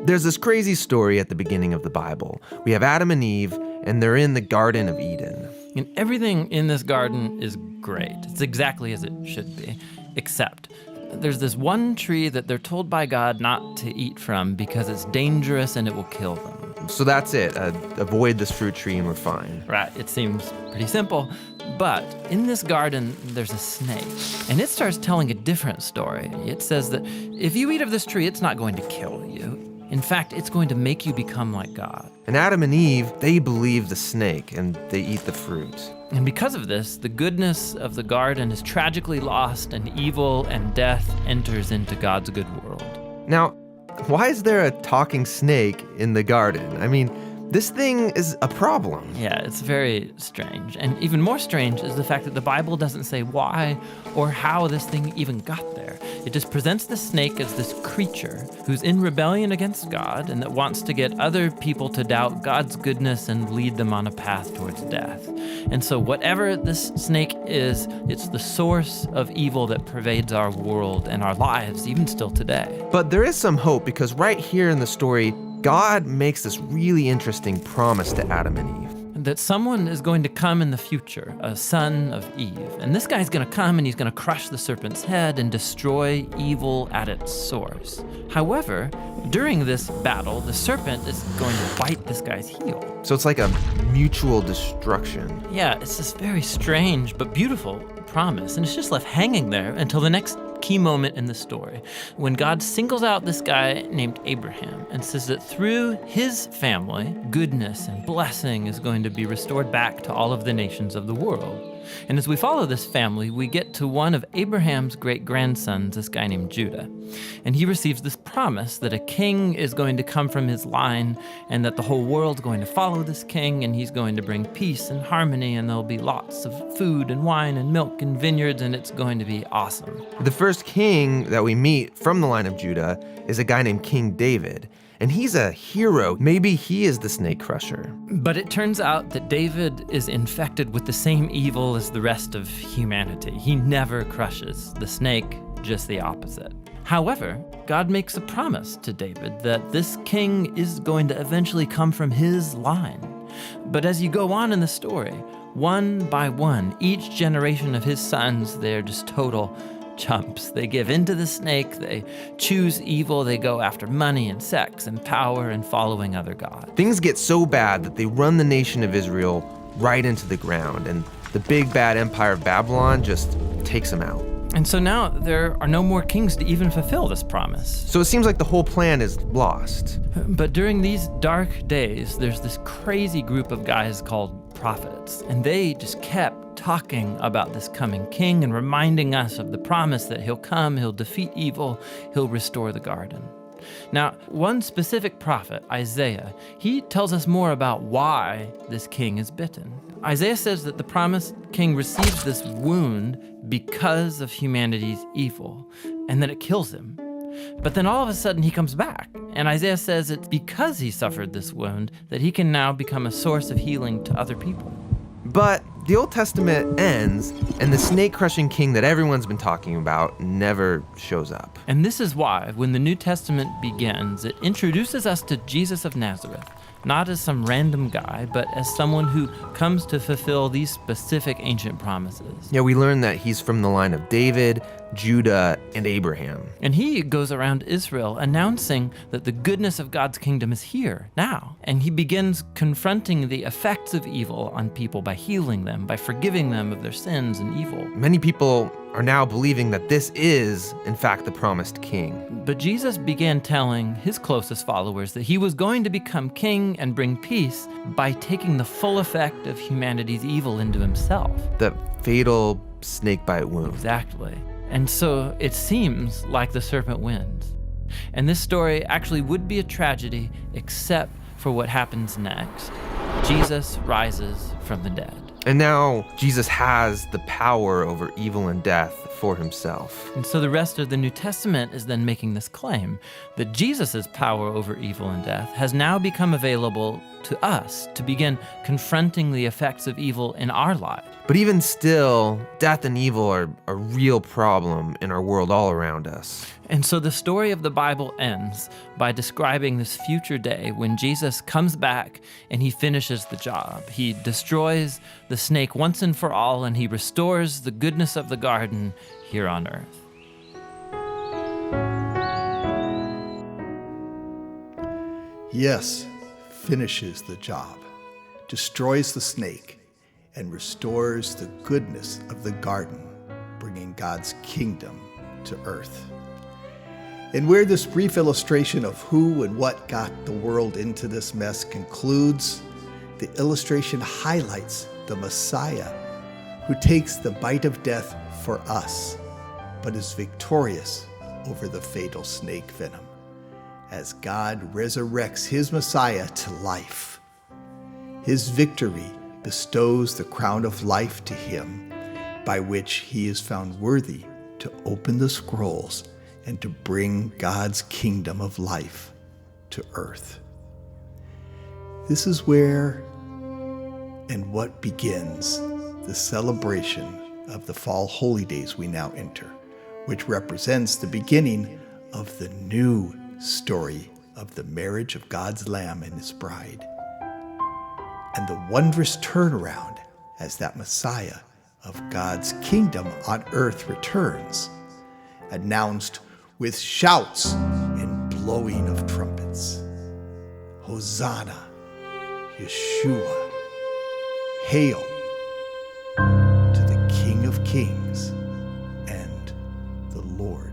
There's this crazy story at the beginning of the Bible. We have Adam and Eve, and they're in the Garden of Eden. And everything in this garden is great. It's exactly as it should be, except there's this one tree that they're told by God not to eat from because it's dangerous and it will kill them. So that's it. Avoid this fruit tree and we're fine. Right, it seems pretty simple. But in this garden, there's a snake, and it starts telling a different story. It says that if you eat of this tree, it's not going to kill you. In fact, it's going to make you become like God. And Adam and Eve, they believe the snake and they eat the fruit. And because of this, the goodness of the garden is tragically lost, and evil and death enters into God's good world. Now, why is there a talking snake in the garden? I mean, this thing is a problem. Yeah, it's very strange. And even more strange is the fact that the Bible doesn't say why or how this thing even got there. It just presents the snake as this creature who's in rebellion against God and that wants to get other people to doubt God's goodness and lead them on a path towards death. And so whatever this snake is, it's the source of evil that pervades our world and our lives, even still today. But there is some hope, because right here in the story, God makes this really interesting promise to Adam and Eve. That someone is going to come in the future, a son of Eve. And this guy's going to come and he's going to crush the serpent's head and destroy evil at its source. However, during this battle, the serpent is going to bite this guy's heel. So it's like a mutual destruction. Yeah, it's this very strange but beautiful promise. And it's just left hanging there until the next key moment in the story, when God singles out this guy named Abraham and says that through his family, goodness and blessing is going to be restored back to all of the nations of the world. And as we follow this family, we get to one of Abraham's great-grandsons, this guy named Judah. And he receives this promise that a king is going to come from his line and that the whole world's going to follow this king, and he's going to bring peace and harmony, and there'll be lots of food and wine and milk and vineyards, and it's going to be awesome. The first king that we meet from the line of Judah is a guy named King David. And he's a hero. Maybe he is the snake crusher. But it turns out that David is infected with the same evil as the rest of humanity. He never crushes the snake, just the opposite. However, God makes a promise to David that this king is going to eventually come from his line. But as you go on in the story, one by one, each generation of his sons, they're just total chumps. They give in to the snake, they choose evil, they go after money and sex and power and following other gods. Things get so bad that they run the nation of Israel right into the ground, and the big bad empire of Babylon just takes them out. And so now there are no more kings to even fulfill this promise. So it seems like the whole plan is lost. But during these dark days, there's this crazy group of guys called prophets, and they just kept talking about this coming king and reminding us of the promise that he'll come, he'll defeat evil, he'll restore the garden. Now, one specific prophet, Isaiah, he tells us more about why this king is bitten. Isaiah says that the promised king receives this wound because of humanity's evil, and that it kills him. But then all of a sudden he comes back, and Isaiah says it's because he suffered this wound that he can now become a source of healing to other people. But the Old Testament ends, and the snake-crushing king that everyone's been talking about never shows up. And this is why, when the New Testament begins, it introduces us to Jesus of Nazareth, not as some random guy, but as someone who comes to fulfill these specific ancient promises. Yeah, we learn that he's from the line of David, Judah, and Abraham. And he goes around Israel announcing that the goodness of God's kingdom is here, now. And he begins confronting the effects of evil on people by healing them, by forgiving them of their sins and evil. Many people are now believing that this is, in fact, the promised king. But Jesus began telling his closest followers that he was going to become king and bring peace by taking the full effect of humanity's evil into himself. The fatal snake bite wound. Exactly. And so it seems like the serpent wins. And this story actually would be a tragedy except for what happens next. Jesus rises from the dead. And now Jesus has the power over evil and death for himself. And so the rest of the New Testament is then making this claim that Jesus' power over evil and death has now become available to us to begin confronting the effects of evil in our lives. But even still, death and evil are a real problem in our world all around us. And so the story of the Bible ends by describing this future day when Jesus comes back and he finishes the job. He destroys the snake once and for all, and he restores the goodness of the garden here on earth. Yes, finishes the job, destroys the snake, and restores the goodness of the garden, bringing God's kingdom to earth. And where this brief illustration of who and what got the world into this mess concludes, the illustration highlights the Messiah who takes the bite of death for us, but is victorious over the fatal snake venom, as God resurrects his Messiah to life. His victory bestows the crown of life to him, by which he is found worthy to open the scrolls and to bring God's kingdom of life to earth. This is where and what begins the celebration of the fall holy days we now enter, which represents the beginning of the new story of the marriage of God's Lamb and his bride, and the wondrous turnaround as that Messiah of God's kingdom on earth returns, announced with shouts and blowing of trumpets. Hosanna, Yeshua, hail to the King of Kings and the Lord